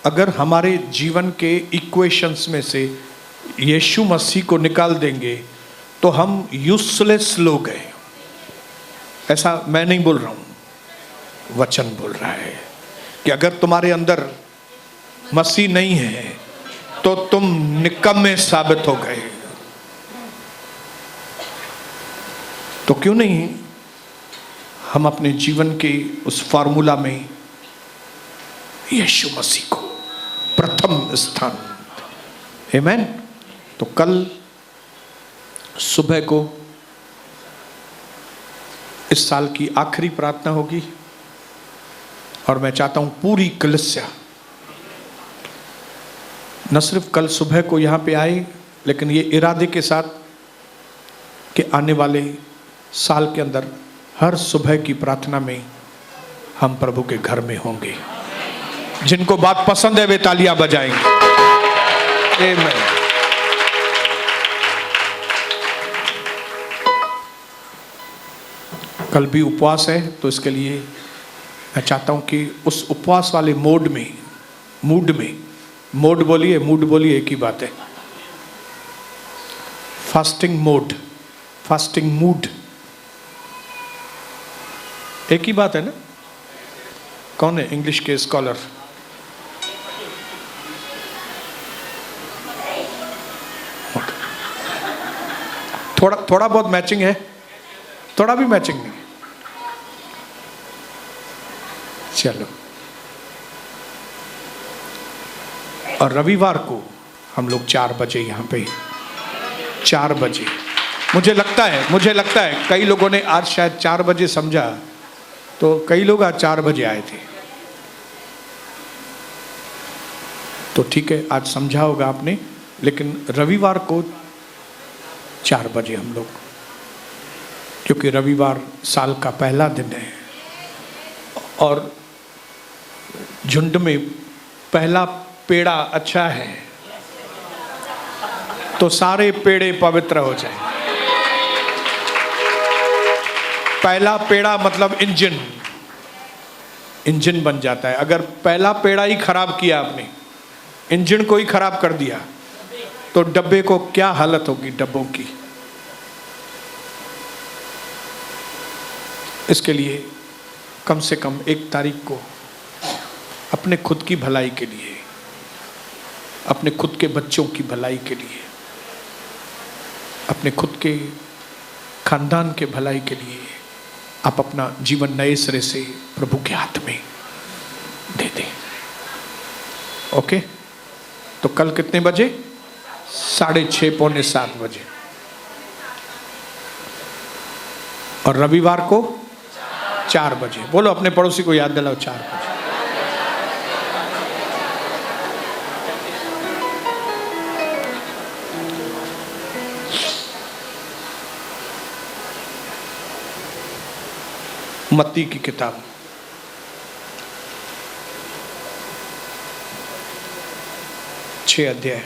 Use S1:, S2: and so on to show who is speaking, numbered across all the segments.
S1: अगर हमारे जीवन के इक्वेशंस में से यीशु मसीह को निकाल देंगे तो हम यूजलेस लोग हैं। ऐसा मैं नहीं बोल रहा हूँ, वचन बोल रहा है कि अगर तुम्हारे अंदर मसीह नहीं है तो तुम निकम्मे साबित हो गए। तो क्यों नहीं हम अपने जीवन के उस फार्मूला में यीशु मसीह को प्रथम स्थान। आमीन। तो कल सुबह को इस साल की आखिरी प्रार्थना होगी और मैं चाहता हूं पूरी कलीसिया न सिर्फ कल सुबह को यहां पे आए, लेकिन ये इरादे के साथ कि आने वाले साल के अंदर हर सुबह की प्रार्थना में हम प्रभु के घर में होंगे। जिनको बात पसंद है वे तालियां बजाएंगे। आमीन। कल भी उपवास है, तो इसके लिए मैं चाहता हूं कि उस उपवास वाले मूड में मूड बोलिए एक ही बात है। फास्टिंग मूड एक ही बात है ना। कौन है इंग्लिश के स्कॉलर? थोड़ा बहुत मैचिंग है, थोड़ा भी मैचिंग नहीं। चलो, और रविवार को हम लोग 4 बजे यहाँ पे 4 बजे मुझे लगता है कई लोगों ने आज शायद 4 बजे समझा, तो कई लोग आज 4 बजे आए थे। तो ठीक है, आज समझा होगा आपने, लेकिन रविवार को 4 बजे हम लोग, क्योंकि रविवार साल का पहला दिन है और झुंड में पहला पेड़ा अच्छा है तो सारे पेड़े पवित्र हो जाए। पहला पेड़ा मतलब इंजन बन जाता है। अगर पहला पेड़ा ही खराब किया आपने, इंजन को ही खराब कर दिया, तो डब्बे को क्या हालत होगी डब्बों की। इसके लिए कम से कम 1 तारीख को अपने खुद की भलाई के लिए, अपने खुद के बच्चों की भलाई के लिए, अपने खुद के खानदान के भलाई के लिए आप अपना जीवन नए सिरे से प्रभु के हाथ में दे दें। ओके? तो कल कितने बजे? 6:30 पौने 7 बजे। और रविवार को 4 बजे। बोलो, अपने पड़ोसी को याद दिलाओ 4 बजे। मत्ती की किताब 6 अध्याय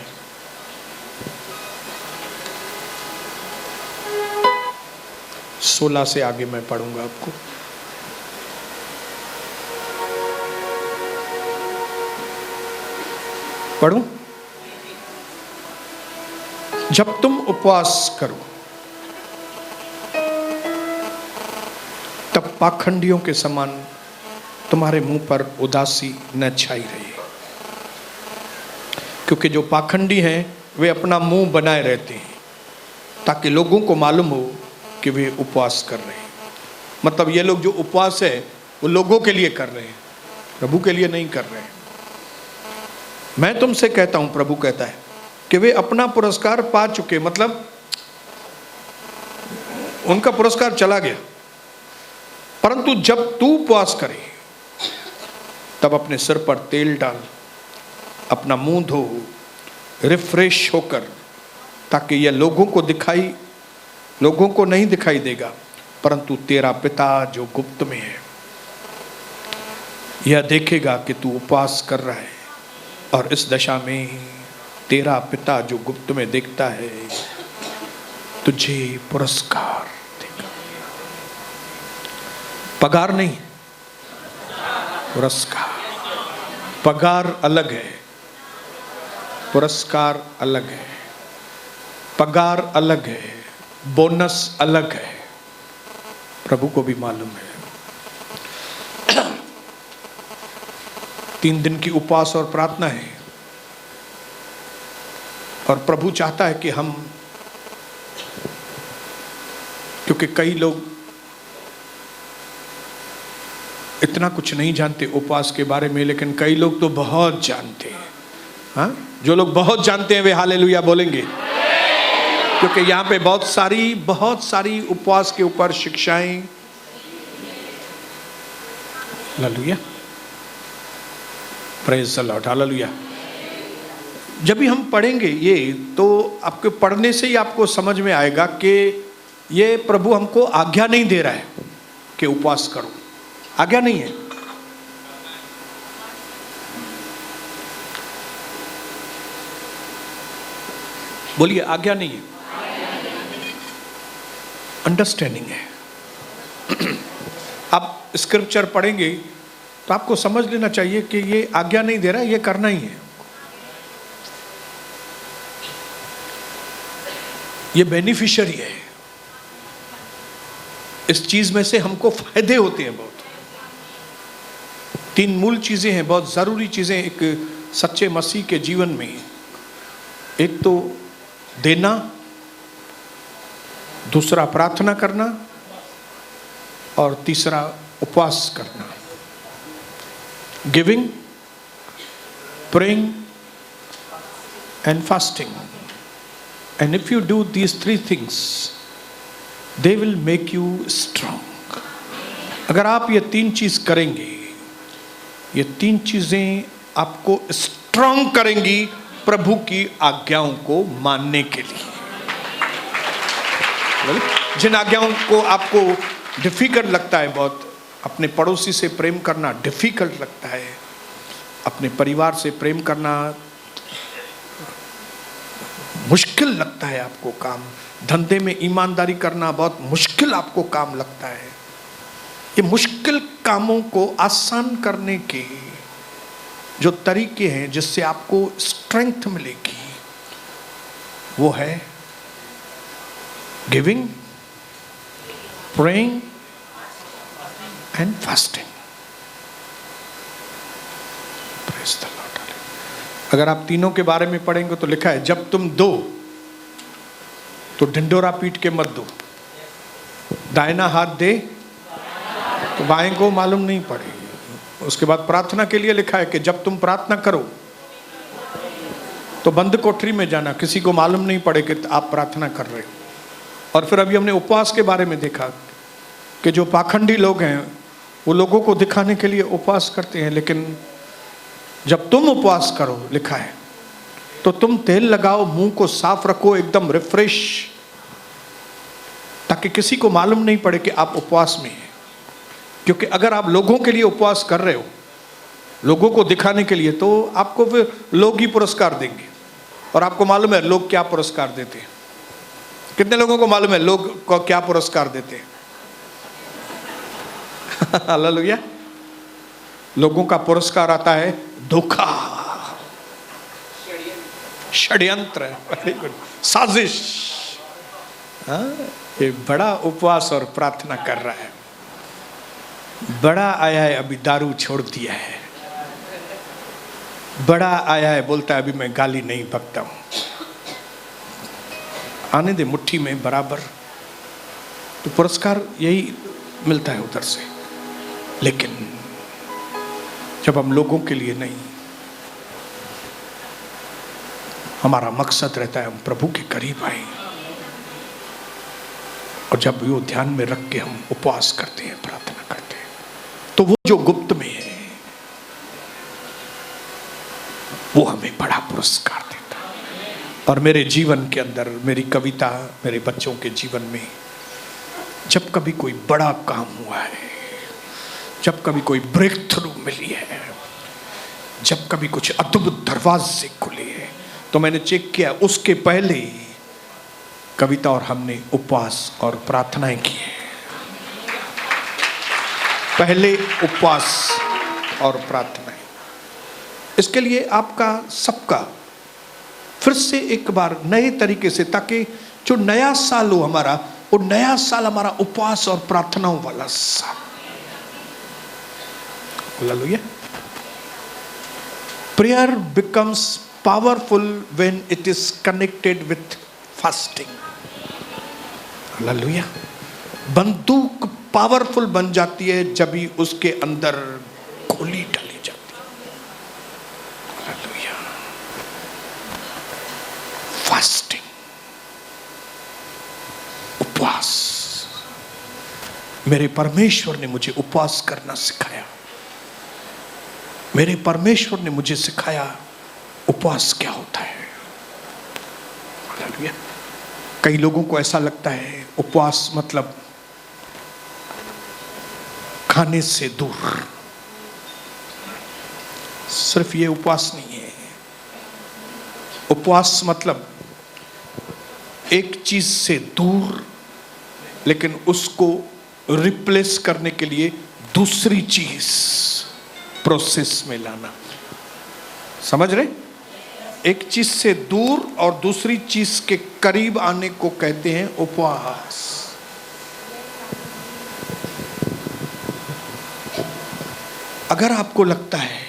S1: 16 से आगे मैं पढ़ूंगा आपको। पढ़ूं? जब तुम उपवास करो तब पाखंडियों के समान तुम्हारे मुंह पर उदासी न छाई रहे, क्योंकि जो पाखंडी हैं वे अपना मुंह बनाए रहते हैं ताकि लोगों को मालूम हो कि वे उपवास कर रहे हैं। मतलब ये लोग जो उपवास है वो लोगों के लिए कर रहे हैं, प्रभु के लिए नहीं कर रहे हैं। मैं तुमसे कहता हूं, प्रभु कहता है, कि वे अपना पुरस्कार पा चुके, मतलब उनका पुरस्कार चला गया। परंतु जब तू उपवास करे तब अपने सिर पर तेल डाल, अपना मुंह धो, रिफ्रेश होकर, ताकि यह लोगों को नहीं दिखाई देगा, परंतु तेरा पिता जो गुप्त में है यह देखेगा कि तू उपवास कर रहा है, और इस दशा में तेरा पिता जो गुप्त में देखता है तुझे पुरस्कार देगा। पगार नहीं, पुरस्कार। पगार अलग है, पुरस्कार अलग है। पगार अलग है, बोनस अलग है, प्रभु को भी मालूम है। 3 दिन की उपवास और प्रार्थना है, और प्रभु चाहता है कि हम, क्योंकि कई लोग इतना कुछ नहीं जानते उपवास के बारे में, लेकिन कई लोग तो बहुत जानते हैं। हाँ, जो लोग बहुत जानते हैं वे हालेलुया बोलेंगे, क्योंकि यहाँ पे बहुत सारी उपवास के ऊपर शिक्षाएं। Hallelujah, praise the Lord, hallelujah. जब भी हम पढ़ेंगे ये, तो आपके पढ़ने से ही आपको समझ में आएगा कि ये प्रभु हमको आज्ञा नहीं दे रहा है कि उपवास करो, आज्ञा नहीं है। बोलिए, आज्ञा नहीं है, अंडरस्टैंडिंग है। आप स्क्रिप्चर पढ़ेंगे तो आपको समझ लेना चाहिए कि ये आज्ञा नहीं दे रहा है, ये करना ही है। ये बेनिफिशियरी है, इस चीज में से हमको फायदे होते हैं बहुत। 3 मूल चीजें हैं, बहुत जरूरी चीजें एक सच्चे मसीह के जीवन में। एक तो देना, दूसरा प्रार्थना करना, और तीसरा उपवास करना। Giving, praying and fasting. And if you do these 3 things, they will make you strong. अगर आप ये 3 चीज करेंगे, ये 3 चीजें आपको स्ट्रांग करेंगी प्रभु की आज्ञाओं को मानने के लिए। जिन आज्ञाओं को आपको डिफिकल्ट लगता है बहुत, अपने पड़ोसी से प्रेम करना डिफिकल्ट लगता है, अपने परिवार से प्रेम करना मुश्किल लगता है आपको काम, धंधे में ईमानदारी करना बहुत मुश्किल आपको काम लगता है, ये मुश्किल कामों को आसान करने के जो तरीके हैं जिससे आपको स्ट्रेंथ मिलेगी, वो है giving, praying and fasting. Praise the Lord. अगर आप तीनों के बारे में पढ़ेंगे तो लिखा है, जब तुम दो तो ढिंडोरा पीट के मत दो, दाहिना हाथ दे तो बाएं को मालूम नहीं पड़े। उसके बाद प्रार्थना के लिए लिखा है कि जब तुम प्रार्थना करो तो बंद कोठरी में जाना, किसी को मालूम नहीं पड़े कि आप प्रार्थना कर रहे हो। और फिर अभी हमने उपवास के बारे में देखा कि जो पाखंडी लोग हैं वो लोगों को दिखाने के लिए उपवास करते हैं, लेकिन जब तुम उपवास करो, लिखा है, तो तुम तेल लगाओ, मुंह को साफ रखो, एकदम रिफ्रेश, ताकि किसी को मालूम नहीं पड़े कि आप उपवास में हैं। क्योंकि अगर आप लोगों के लिए उपवास कर रहे हो, लोगों को दिखाने के लिए, तो आपको फिर लोग ही पुरस्कार देंगे। और आपको मालूम है लोग क्या पुरस्कार देते हैं? कितने लोगों को मालूम है लोग को क्या पुरस्कार देते हैं? हालेलुया। लोगों का पुरस्कार आता है धोखा, षड्यंत्र, साजिश। ये बड़ा उपवास और प्रार्थना कर रहा है, बड़ा आया है अभी दारू छोड़ दिया है, बड़ा आया है बोलता है अभी मैं गाली नहीं बकता हूं, आने दे मुट्ठी में बराबर। तो पुरस्कार यही मिलता है उधर से। लेकिन जब हम लोगों के लिए नहीं, हमारा मकसद रहता है हम प्रभु के करीब आए, और जब वो ध्यान में रख के हम उपवास करते हैं, प्रार्थना करते हैं, तो वो जो गुप्त में है वो हमें बड़ा पुरस्कार देता है। और मेरे जीवन के अंदर, मेरी कविता, मेरे बच्चों के जीवन में जब कभी कोई बड़ा काम हुआ है, जब कभी कोई ब्रेक थ्रू मिली है, जब कभी कुछ अद्भुत दरवाजे खुले हैं, तो मैंने चेक किया उसके पहले कविता और हमने उपवास और प्रार्थनाएं की है। पहले उपवास और प्रार्थनाएं। इसके लिए आपका सबका फिर से एक बार नए तरीके से, ताकि जो नया साल हो हमारा, वो नया साल हमारा उपवास और प्रार्थनाओं वाला साल। Hallelujah. Prayer becomes powerful when it is connected with fasting. Hallelujah. बंदूक पावरफुल बन जाती है जब भी उसके अंदर गोली डाली जाती है। हालेलुया। फास्टिंग, उपवास। मेरे परमेश्वर ने मुझे उपवास करना सिखाया। मेरे परमेश्वर ने मुझे सिखाया उपवास क्या होता है। हालेलुया। कई लोगों को ऐसा लगता है उपवास मतलब खाने से दूर। सिर्फ ये उपवास नहीं है। उपवास मतलब एक चीज से दूर, लेकिन उसको रिप्लेस करने के लिए दूसरी चीज प्रोसेस में लाना। समझ रहे? एक चीज से दूर और दूसरी चीज के करीब आने को कहते हैं उपवास। अगर आपको लगता है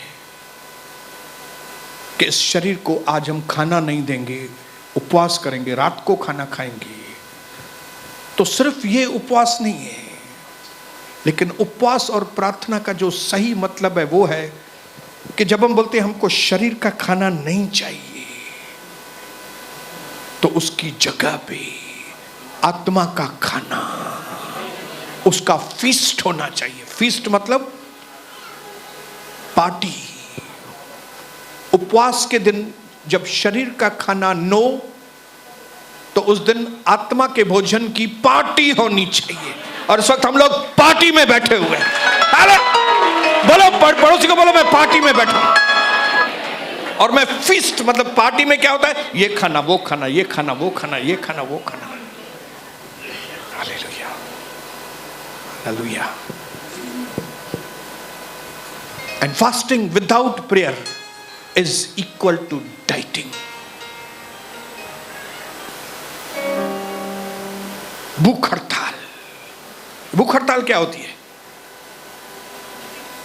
S1: कि इस शरीर को आज हम खाना नहीं देंगे, उपवास करेंगे, रात को खाना खाएंगे, तो सिर्फ ये उपवास नहीं है। लेकिन उपवास और प्रार्थना का जो सही मतलब है वो है कि जब हम बोलते हैं हमको शरीर का खाना नहीं चाहिए, तो उसकी जगह पे आत्मा का खाना, उसका फीस्ट होना चाहिए। फीस्ट मतलब पार्टी। उपवास के दिन जब शरीर का खाना नो, तो उस दिन आत्मा के भोजन की पार्टी होनी चाहिए। और इस वक्त हम लोग पार्टी में बैठे हुए हैं। बोलो पड़ोसी को, बोलो मैं पार्टी में बैठा हूं। और मैं फीस्ट मतलब पार्टी में क्या होता है? ये खाना वो खाना, ये खाना वो खाना, ये खाना वो खाना। Hallelujah, hallelujah. And fasting without prayer is equal to dieting. भूख हड़ताल। भूख हड़ताल क्या होती है?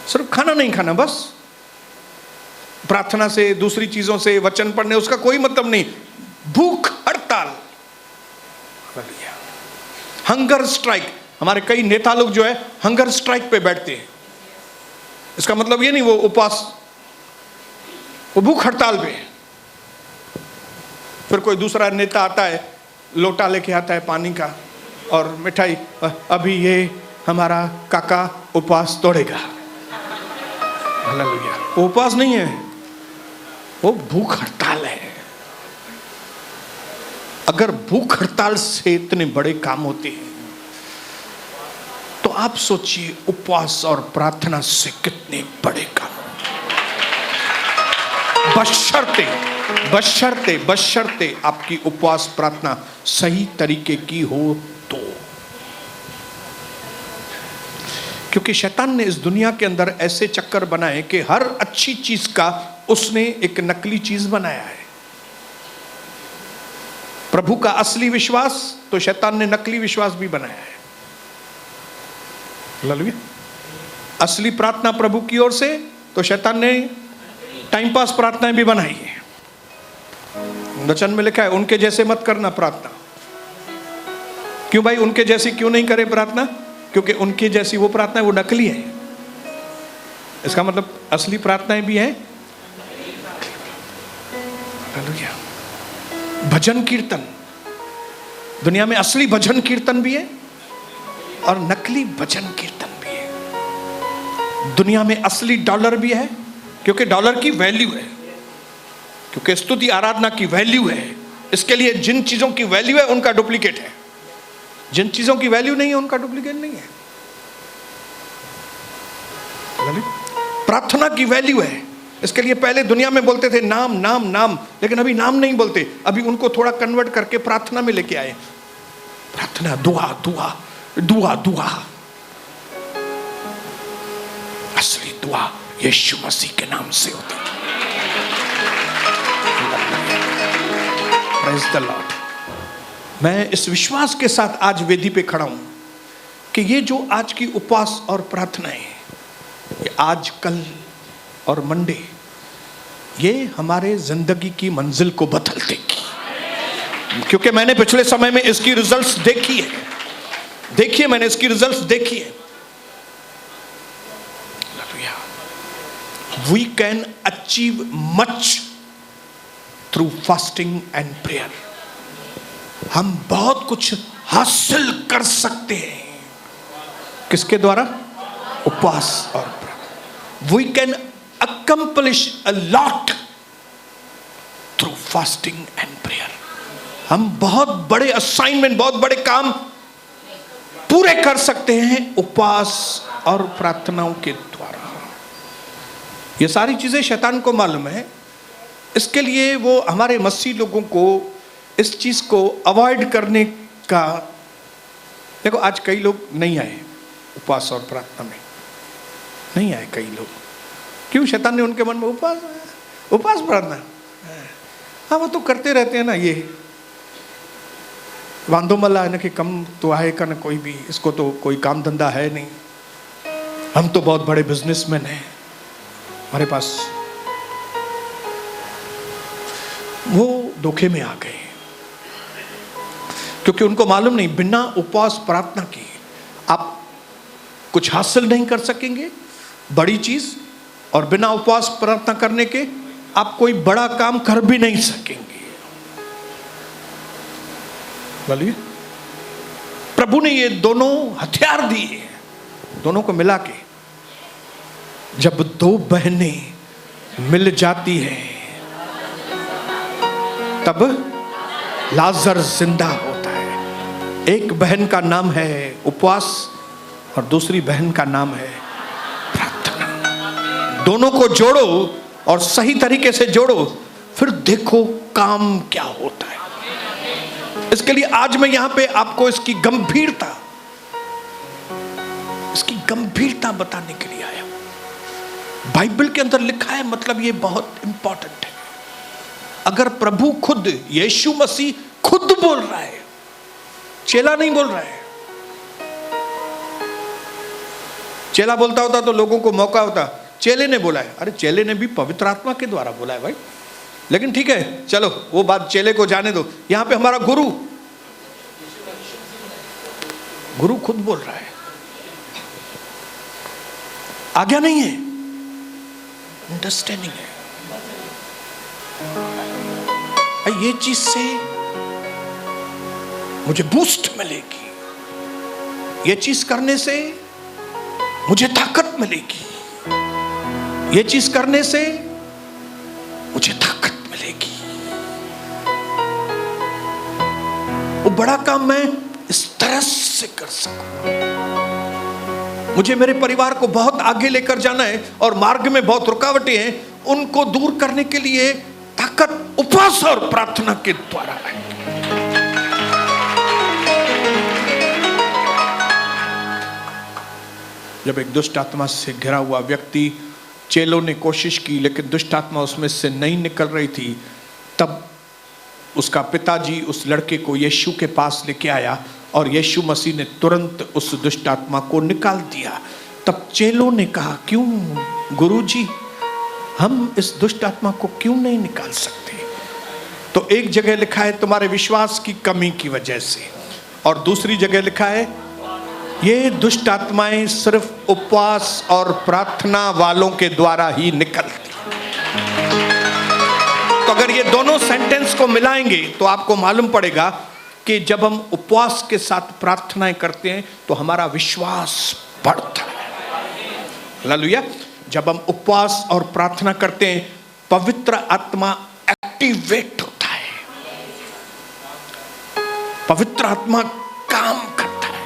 S1: सिर्फ खाना नहीं खाना, बस प्रार्थना से, दूसरी चीजों से, वचन पढ़ने, उसका कोई मतलब नहीं। भूख हड़ताल, हंगर स्ट्राइक। हमारे कई नेता लोग जो है हंगर स्ट्राइक पे बैठते हैं। इसका मतलब ये नहीं वो उपवास, वो भूख हड़ताल पे है। फिर कोई दूसरा नेता आता है, लोटा लेके आता है पानी का और मिठाई, अभी ये हमारा काका उपवास तोड़ेगा। हालेलुया। वो उपवास नहीं है, वो भूख हड़ताल है। अगर भूख हड़ताल से इतने बड़े काम होते हैं, तो आप सोचिए उपवास और प्रार्थना से कितने बड़े काम। बशर्ते बशर्ते बशर्ते आपकी उपवास प्रार्थना सही तरीके की हो तो। क्योंकि शैतान ने इस दुनिया के अंदर ऐसे चक्कर बनाए कि हर अच्छी चीज का उसने एक नकली चीज बनाया है। प्रभु का असली विश्वास तो शैतान ने नकली विश्वास भी बनाया है। हालेलुया। असली प्रार्थना प्रभु की ओर से तो शैतान ने टाइम पास प्रार्थनाएं भी बनाई है। वचन में लिखा है उनके जैसे मत करना प्रार्थना। क्यों भाई उनके जैसी क्यों नहीं करे प्रार्थना? क्योंकि उनके जैसी वो प्रार्थना वो नकली है। इसका मतलब असली प्रार्थनाएं भी हैं। हालेलुया। भजन कीर्तन, दुनिया में असली भजन कीर्तन भी है और नकली भजन कीर्तन भी है। दुनिया में असली डॉलर भी है, क्योंकि डॉलर की वैल्यू है, क्योंकि स्तुति आराधना की वैल्यू है। इसके लिए जिन चीजों की वैल्यू है उनका डुप्लीकेट है, जिन चीजों की वैल्यू नहीं है उनका डुप्लीकेट नहीं है। प्रार्थना की वैल्यू है। इसके लिए पहले दुनिया में बोलते थे नाम नाम नाम, लेकिन अभी नाम नहीं बोलते, अभी उनको थोड़ा कन्वर्ट करके प्रार्थना में लेके आए। प्रार्थना, दुआ दुआ दुआ दुआ। असली दुआ यीशु मसीह के नाम से होती है। Praise the Lord. मैं इस विश्वास के साथ आज वेदी पे खड़ा हूं कि ये जो आज की उपवास और प्रार्थनाएं, ये आज, कल और मंडे, ये हमारे जिंदगी की मंजिल को बदल देगी। क्योंकि मैंने पिछले समय में इसकी रिजल्ट्स देखी है, मैंने इसकी रिजल्ट्स देखी है। We can achieve much through fasting and prayer. हम बहुत कुछ हासिल कर सकते हैं किसके द्वारा? उपवास और प्रार्थना। We can accomplish a lot through fasting and prayer. हम बहुत बड़े असाइनमेंट, बहुत बड़े काम पूरे कर सकते हैं उपवास और प्रार्थनाओं के द्वारा। ये सारी चीजें शैतान को मालूम है, इसके लिए वो हमारे मसीह लोगों को इस चीज को अवॉइड करने का। देखो आज कई लोग नहीं आए उपवास और प्रार्थना में, नहीं आए कई लोग। क्यों? शैतान ने उनके मन में उपवास प्रार्थना, हाँ वो तो करते रहते हैं ना, ये वांधो मला है ना कि कम तो आए का ना कोई भी, इसको तो कोई काम धंधा है नहीं, हम तो बहुत बड़े बिजनेसमैन हैं, हमारे पास। वो धोखे में आ गए क्योंकि उनको मालूम नहीं, बिना उपवास प्रार्थना के आप कुछ हासिल नहीं कर सकेंगे बड़ी चीज, और बिना उपवास प्रार्थना करने के आप कोई बड़ा काम कर भी नहीं सकेंगे। बोलिए, प्रभु ने ये दोनों हथियार दिए, दोनों को मिला के जब दो बहनें मिल जाती हैं तब लाजर जिंदा होता है। एक बहन का नाम है उपवास और दूसरी बहन का नाम है प्रार्थना। दोनों को जोड़ो और सही तरीके से जोड़ो, फिर देखो काम क्या होता है। इसके लिए आज मैं यहां पे आपको इसकी गंभीरता बताने के लिए आया। बाइबल के अंदर लिखा है, मतलब ये बहुत इंपॉर्टेंट है। अगर प्रभु खुद, यीशु मसीह खुद बोल रहा है, चेला नहीं बोल रहा है। चेला बोलता होता तो लोगों को मौका होता, चेले ने बोला है। अरे चेले ने भी पवित्र आत्मा के द्वारा बोला है भाई, लेकिन ठीक है चलो वो बात चेले को जाने दो। यहां पे हमारा गुरु खुद बोल रहा है, आज्ञा नहीं है, अंडरस्टैंडिंग है। ये चीज से मुझे बूस्ट मिलेगी, ये चीज करने से मुझे ताकत मिलेगी, ये चीज करने से मुझे ताकत मिलेगी। वो बड़ा काम मैं इस तरह से कर सकूं। मुझे मेरे परिवार को बहुत आगे लेकर जाना है और मार्ग में बहुत रुकावटें हैं, उनको दूर करने के लिए ताकत उपवास और प्रार्थना के द्वारा है। जब एक दुष्ट आत्मा से घिरा हुआ व्यक्ति, चेलों ने कोशिश की लेकिन दुष्ट आत्मा उसमें से नहीं निकल रही थी, तब उसका पिताजी उस लड़के को यीशु के पास लेके आया और यीशु मसीह ने तुरंत उस दुष्ट आत्मा को निकाल दिया। तब चेलों ने कहा, क्यों गुरुजी, हम इस दुष्ट आत्मा को क्यों नहीं निकाल सकते? तो एक जगह लिखा है तुम्हारे विश्वास की कमी की वजह से, और दूसरी जगह लिखा है ये दुष्ट आत्माएं सिर्फ उपवास और प्रार्थना वालों के द्वारा ही निकलती। तो अगर ये दोनों सेंटेंस को मिलाएंगे तो आपको मालूम पड़ेगा कि जब हम उपवास के साथ प्रार्थनाएं करते हैं तो हमारा विश्वास बढ़ता है। हालेलुया। जब हम उपवास और प्रार्थना करते हैं, पवित्र आत्मा एक्टिवेट होता है, पवित्र आत्मा काम करता है।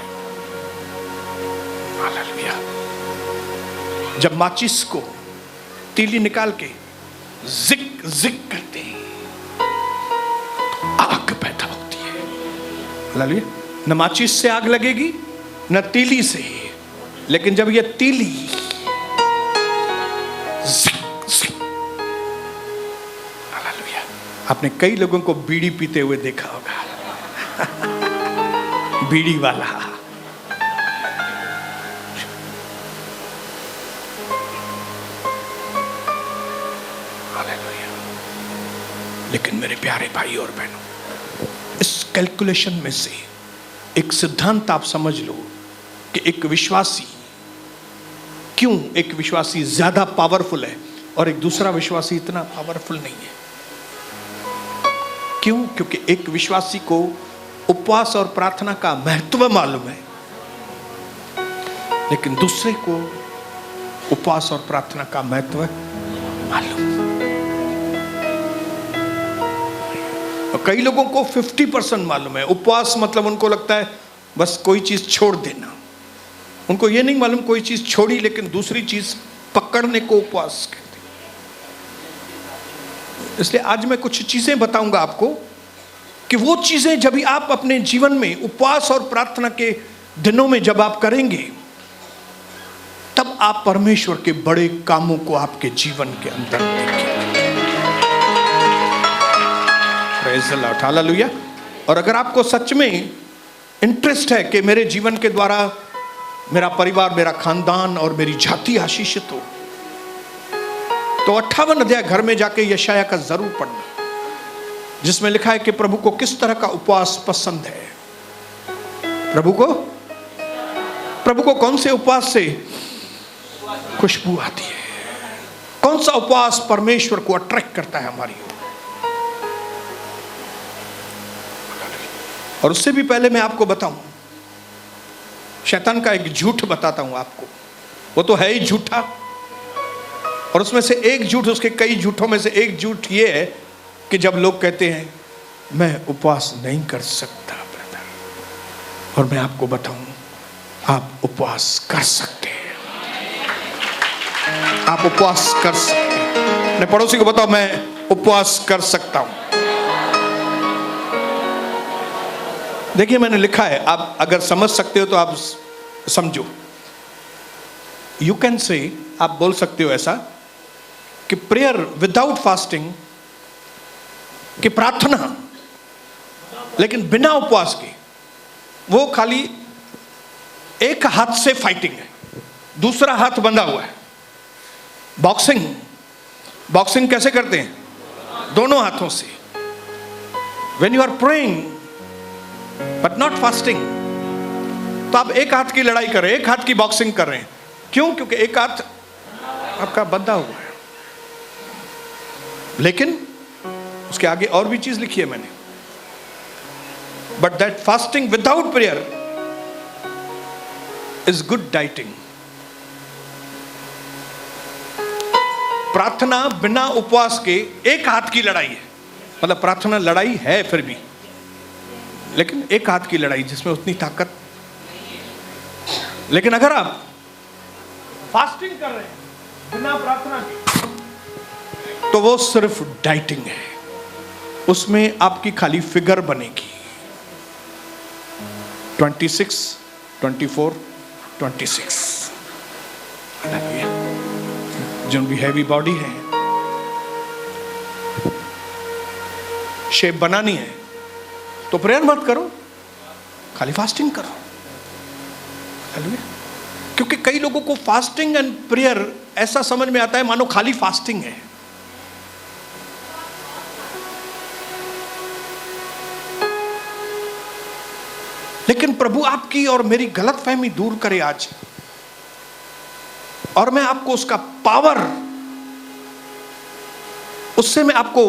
S1: हालेलुया। जब माचिस को तीली निकाल के जिक जिक करते हैं तो आग पैदा होती है। हालेलुया। न माचिस से आग लगेगी न तीली से, लेकिन जब यह तीली आपने कई लोगों को बीड़ी पीते हुए देखा होगा। बीड़ी वाला। हालेलुया। लेकिन मेरे प्यारे भाई और बहनों, इस कैलकुलेशन में से एक सिद्धांत आप समझ लो कि एक विश्वासी, क्यों एक विश्वासी ज्यादा पावरफुल है और एक दूसरा विश्वासी इतना पावरफुल नहीं है। क्यों? क्योंकि एक विश्वासी को उपवास और प्रार्थना का महत्व मालूम है, लेकिन दूसरे को उपवास और प्रार्थना का महत्व मालूम। और कई लोगों को 50% मालूम है। उपवास मतलब उनको लगता है बस कोई चीज छोड़ देना। उनको ये नहीं मालूम कोई चीज छोड़ी लेकिन दूसरी चीज पकड़ने को उपवास कहते। इसलिए आज मैं कुछ चीजें बताऊंगा आपको कि वो चीजें जब आप अपने जीवन में उपवास और प्रार्थना के दिनों में जब आप करेंगे, तब आप परमेश्वर के बड़े कामों को आपके जीवन के अंदर देखेंगे। Praise the Lord, hallelujah. और अगर आपको सच में इंटरेस्ट है कि मेरे जीवन के द्वारा मेरा परिवार, मेरा खानदान और मेरी जाति आशीषित हो, तो 58 अध्याय घर में जाके यशाया का जरूर पढ़ना, जिसमें लिखा है कि प्रभु को किस तरह का उपवास पसंद है। प्रभु को कौन से उपवास से खुशबू आती है, कौन सा उपवास परमेश्वर को अट्रैक्ट करता है हमारी ओर। और उससे भी पहले मैं आपको बताऊं, शैतान का एक झूठ बताता हूं आपको। वो तो है ही झूठा, और उसमें से एक झूठ, उसके कई झूठों में से एक झूठ ये है कि जब लोग कहते हैं मैं उपवास नहीं कर सकता ब्रदर, और मैं आपको बताऊं आप उपवास कर सकते हैं। आप उपवास कर सकते हैं। अपने पड़ोसी को बताओ मैं उपवास कर सकता हूं। देखिए मैंने लिखा है, आप अगर समझ सकते हो तो आप समझो। यू कैन से, आप बोल सकते हो ऐसा कि प्रेयर विदाउट फास्टिंग, कि प्रार्थना लेकिन बिना उपवास के, वो खाली एक हाथ से फाइटिंग है, दूसरा हाथ बंधा हुआ है। बॉक्सिंग कैसे करते हैं? दोनों हाथों से। When you are praying but not fasting, तो आप एक हाथ की लड़ाई कर रहे हैं, एक हाथ की बॉक्सिंग कर रहे हैं। क्यों? क्योंकि एक हाथ आपका बंधा हुआ है। लेकिन उसके आगे और भी चीज लिखी है मैंने, but that fasting without prayer is good dieting. प्रार्थना बिना उपवास के एक हाथ की लड़ाई है। मतलब प्रार्थना लड़ाई है फिर भी, लेकिन एक हाथ की लड़ाई जिसमें उतनी ताकत। लेकिन अगर आप फास्टिंग कर रहे हैं बिना प्रार्थना के, तो वो सिर्फ डाइटिंग है। उसमें आपकी खाली फिगर बनेगी। 26, 24, 26। जो भी हैवी बॉडी है, शेप बनानी है, तो प्रेयर मत करो, खाली फास्टिंग करो। क्योंकि कई लोगों को फास्टिंग एंड प्रेयर ऐसा समझ में आता है मानो खाली फास्टिंग है। लेकिन प्रभु आपकी और मेरी गलतफहमी दूर करे आज, और मैं आपको उसका पावर, उससे मैं आपको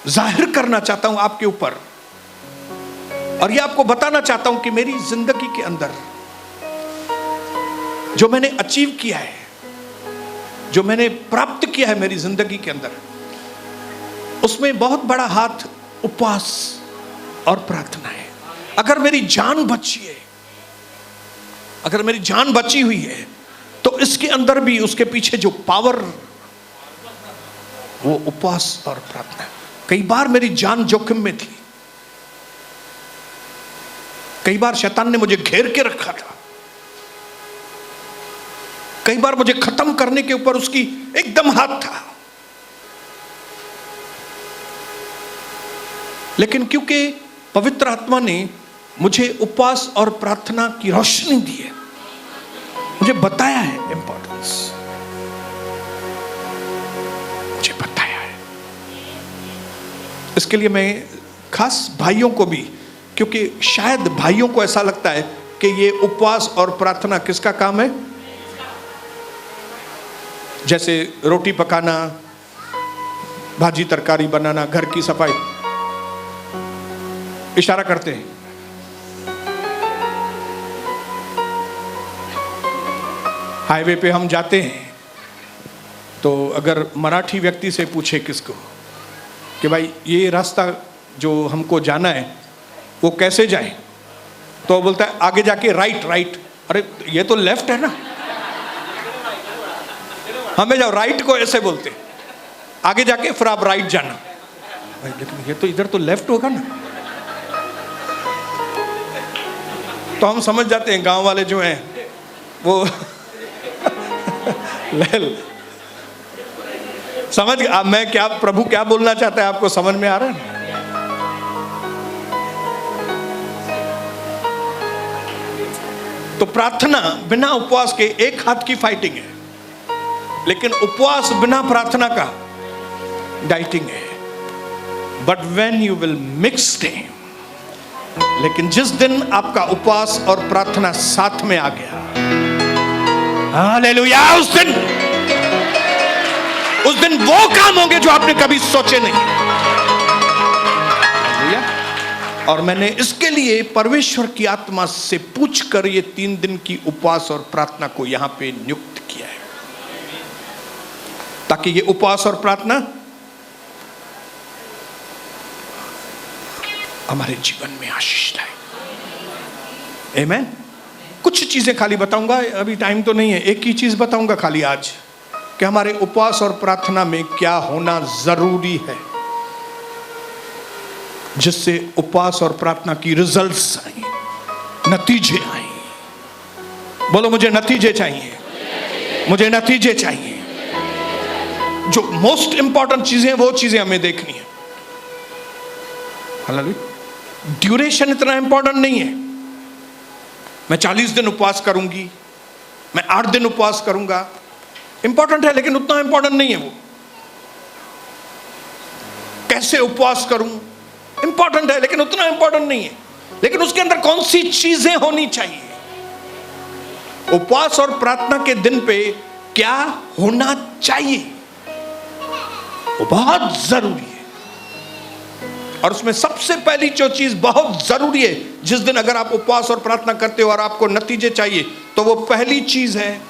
S1: जाहिर करना चाहता हूं आपके ऊपर, और ये आपको बताना चाहता हूं कि मेरी जिंदगी के अंदर जो मैंने अचीव किया है, जो मैंने प्राप्त किया है मेरी जिंदगी के अंदर, उसमें बहुत बड़ा हाथ उपवास और प्रार्थना है। अगर मेरी जान बची है, अगर मेरी जान बची हुई है, तो इसके अंदर भी उसके पीछे जो पावर, वो उपवास और प्रार्थना। कई बार मेरी जान जोखिम में थी, कई बार शैतान ने मुझे घेर के रखा था, कई बार मुझे खत्म करने के ऊपर उसकी एकदम हाथ था। लेकिन क्योंकि पवित्र आत्मा ने मुझे उपवास और प्रार्थना की रोशनी दी है, मुझे बताया है इंपॉर्टेंस, मुझे बताया है। इसके लिए मैं खास भाइयों को भी, क्योंकि शायद भाइयों को ऐसा लगता है कि ये उपवास और प्रार्थना किसका काम है, जैसे रोटी पकाना, भाजी तरकारी बनाना, घर की सफाई, इशारा करते हैं। हाईवे पे हम जाते हैं तो अगर मराठी व्यक्ति से पूछे किसको कि भाई ये रास्ता जो हमको जाना है वो कैसे जाए, तो बोलता है आगे जाके राइट राइट। अरे ये तो लेफ्ट है ना, हमें जाओ राइट को ऐसे बोलते, आगे जाके फिर आप राइट जाना। भाई लेकिन ये तो इधर तो लेफ्ट होगा ना। तो हम समझ जाते हैं, गांव वाले जो हैं वो समझ गया मैं क्या, प्रभु क्या बोलना चाहता है, आपको समझ में आ रहा है। तो प्रार्थना बिना उपवास के एक हाथ की फाइटिंग है, लेकिन उपवास बिना प्रार्थना का डाइटिंग है। But when you will mix them, लेकिन जिस दिन आपका उपवास और प्रार्थना साथ में आ गया, हालेलुया, उस दिन वो काम होंगे जो आपने कभी सोचे नहीं। और मैंने इसके लिए परमेश्वर की आत्मा से पूछकर ये 3 दिन की उपवास और प्रार्थना को यहां पे नियुक्त किया है, ताकि ये उपवास और प्रार्थना हमारे जीवन में आशीष लाए। आमीन। कुछ चीजें खाली बताऊंगा, अभी टाइम तो नहीं है, एक ही चीज बताऊंगा खाली आज, कि हमारे उपवास और प्रार्थना में क्या होना जरूरी है, जिससे उपवास और प्रार्थना की रिजल्ट्स आए, नतीजे आए। बोलो मुझे नतीजे चाहिए, मुझे नतीजे चाहिए। जो मोस्ट इंपॉर्टेंट चीजें वो चीजें हमें देखनी है। हालेलुया। ड्यूरेशन इतना इंपॉर्टेंट नहीं है, मैं 40 दिन उपवास करूंगी, मैं 8 दिन उपवास करूंगा, इंपॉर्टेंट है लेकिन उतना इंपॉर्टेंट नहीं है वो। कैसे उपवास करूं इंपॉर्टेंट है लेकिन उतना इंपॉर्टेंट नहीं है, लेकिन उसके अंदर कौन सी चीजें होनी चाहिए, उपवास और प्रार्थना के दिन पे क्या होना चाहिए, वो बहुत जरूरी है। और उसमें सबसे पहली जो चीज बहुत जरूरी है, जिस दिन अगर आप उपवास और प्रार्थना करते हो और आपको नतीजे चाहिए, तो वो पहली चीज है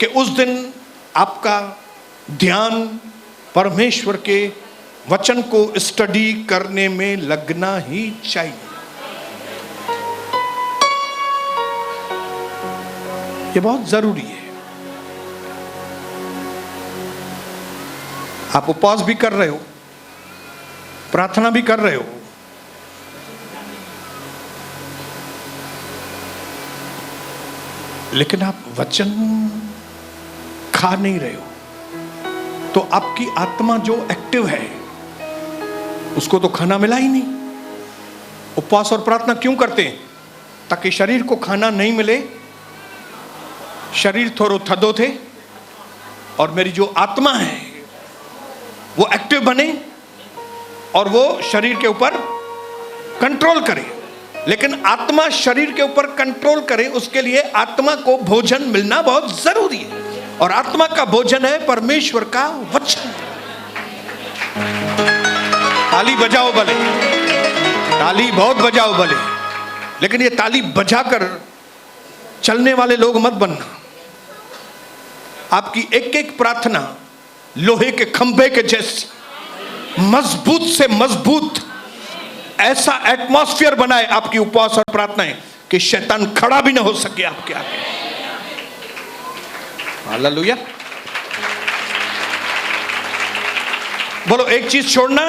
S1: कि उस दिन आपका ध्यान परमेश्वर के वचन को स्टडी करने में लगना ही चाहिए। ये बहुत जरूरी है। आप उपवास भी कर रहे हो, प्रार्थना भी कर रहे हो, लेकिन आप वचन खा नहीं रहे हो, तो आपकी आत्मा जो एक्टिव है उसको तो खाना मिला ही नहीं। उपवास और प्रार्थना क्यों करते हैं? ताकि शरीर को खाना नहीं मिले, शरीर थोड़ो थदो थे, और मेरी जो आत्मा है वो एक्टिव बने और वो शरीर के ऊपर कंट्रोल करे। लेकिन आत्मा शरीर के ऊपर कंट्रोल करे, उसके लिए आत्मा को भोजन मिलना बहुत जरूरी है, और आत्मा का भोजन है परमेश्वर का वचन। ताली बजाओ भले, ताली बहुत बजाओ भले, लेकिन ये ताली बजाकर चलने वाले लोग मत बनना। आपकी एक एक प्रार्थना लोहे के खंभे के जैसी मजबूत से मजबूत ऐसा एटमॉस्फेयर बनाए आपकी उपवास और प्रार्थनाएं कि शैतान खड़ा भी ना हो सके आपके आगे। हालेलुया। बोलो एक चीज छोड़ना,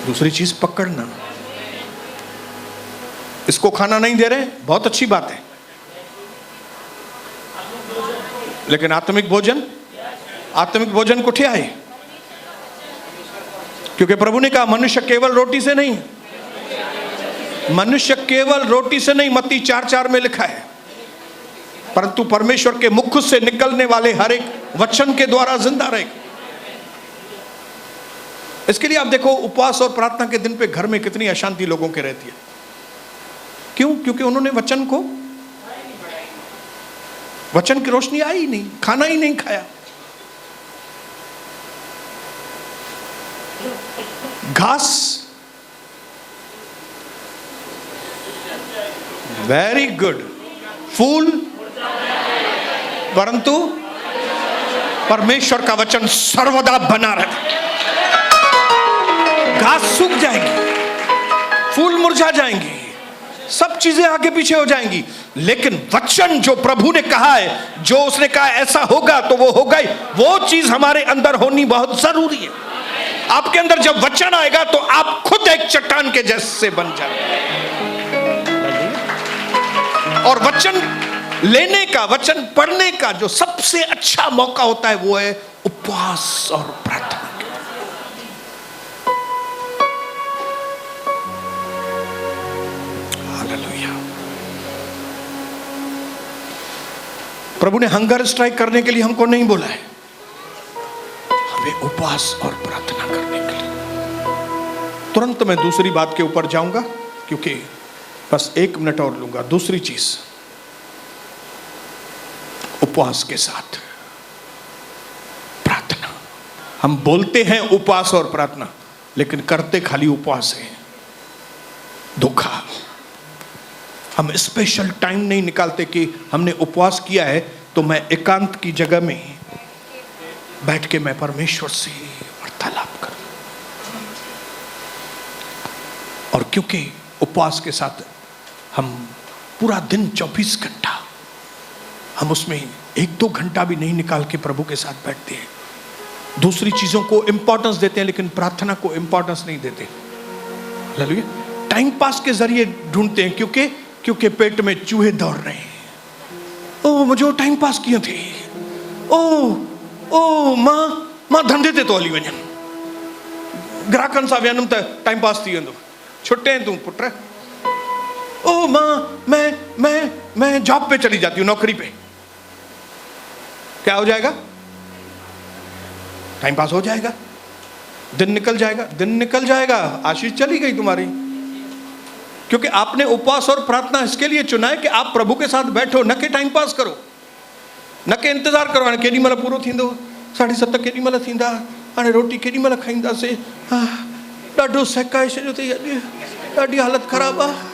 S1: दूसरी चीज पकड़ना। इसको खाना नहीं दे रहे, बहुत अच्छी बात है, लेकिन आत्मिक भोजन कुठे आए? क्योंकि प्रभु ने कहा मनुष्य केवल रोटी से नहीं, मनुष्य केवल रोटी से नहीं, मत्ती 4:4 में लिखा है, परंतु परमेश्वर के मुख से निकलने वाले हर एक वचन के द्वारा जिंदा रहेगा। इसके लिए आप देखो उपवास और प्रार्थना के दिन पे घर में कितनी अशांति लोगों के रहती है। क्यों? क्योंकि उन्होंने वचन की रोशनी आई ही नहीं, खाना ही नहीं खाया। घास वेरी गुड, फूल परंतु परमेश्वर का वचन सर्वदा बना रहता। घास सूख जाएगी, फूल मुरझा जाएंगे, सब चीजें आगे पीछे हो जाएंगी, लेकिन वचन जो प्रभु ने कहा है, जो उसने कहा ऐसा होगा तो वो होगा ही, वो चीज हमारे अंदर होनी बहुत जरूरी है। आपके अंदर जब वचन आएगा तो आप खुद एक चट्टान के जैसे बन जाएंगे। और वचन लेने का, वचन पढ़ने का जो सबसे अच्छा मौका होता है वो है उपवास और प्रार्थना। हालेलुया। प्रभु ने हंगर स्ट्राइक करने के लिए हमको नहीं बोला है, हमें उपवास और प्रार्थना करने के लिए। तुरंत मैं दूसरी बात के ऊपर जाऊंगा, क्योंकि बस 1 मिनट और लूंगा। दूसरी चीज, उपवास के साथ प्रार्थना। हम बोलते हैं उपवास और प्रार्थना, लेकिन करते खाली उपवास है। धोखा। हम स्पेशल टाइम नहीं निकालते कि हमने उपवास किया है तो मैं एकांत की जगह में बैठ के मैं परमेश्वर से वार्तालाप करूं। और क्योंकि उपवास के साथ हम पूरा दिन 24 घंटा, हम उसमें 1-2 घंटा भी नहीं निकाल के प्रभु के साथ बैठते हैं। दूसरी चीजों को इंपॉर्टेंस देते हैं, लेकिन प्रार्थना को इंपॉर्टेंस नहीं देते। हालेलुया। टाइम पास के जरिए ढूंढते हैं, क्योंकि पेट में चूहे दौड़ रहे हैं। ओ मुझे टाइम पास किए थे, ओ मां धंधे ते तो हली वञनि, ग्राहकनि सां वियनमि त टाइम पास थी वेंदो, छुट्टे तूं पुट। ओ मां मैं जॉब पे चली जाती हूँ, नौकरी पे। क्या हो जाएगा? टाइम पास हो जाएगा, दिन निकल जाएगा, आशीष चली गई तुम्हारी। क्योंकि आपने उपवास और प्रार्थना इसके लिए चुना है कि आप प्रभु के साथ बैठो, न कि टाइम पास करो, न कि इंतजार करो केॾी महिल पूरो थींदो, 7:30 केॾी महिल थींदा, हाणे रोटी केॾी महिल खाईंदासीं, ॾाढो सेकाए छॾियो अथई अॼु, ॾाढी हालत ख़राबु आहे।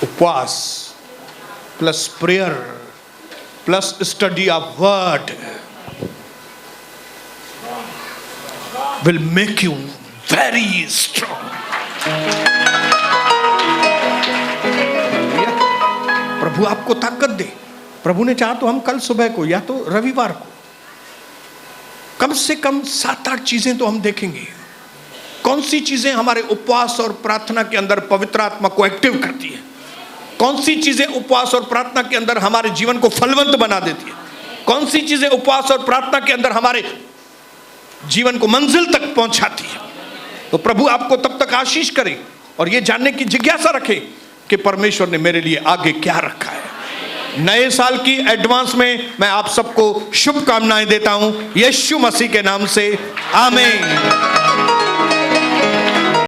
S1: उपवास plus prayer plus study of word will make you very strong. प्रभु आपको ताकत दे। प्रभु ने चाहा तो हम कल सुबह को या तो रविवार को कम से कम 7-8 चीजें तो हम देखेंगे। कौन सी चीजें हमारे उपवास और प्रार्थना के अंदर पवित्र आत्मा को एक्टिव करती है, कौन सी चीजें उपवास और प्रार्थना के अंदर हमारे जीवन को फलवंत बना देती है, कौन सी चीजें उपवास और प्रार्थना के अंदर हमारे जीवन को मंजिल तक पहुंचाती है। तो प्रभु आपको तब तक आशीष करे और ये जानने की जिज्ञासा रखे कि परमेश्वर ने मेरे लिए आगे क्या रखा है। नए साल की एडवांस में मैं आप सबको शुभकामनाएं देता हूं, यीशु मसीह के नाम से, आमीन।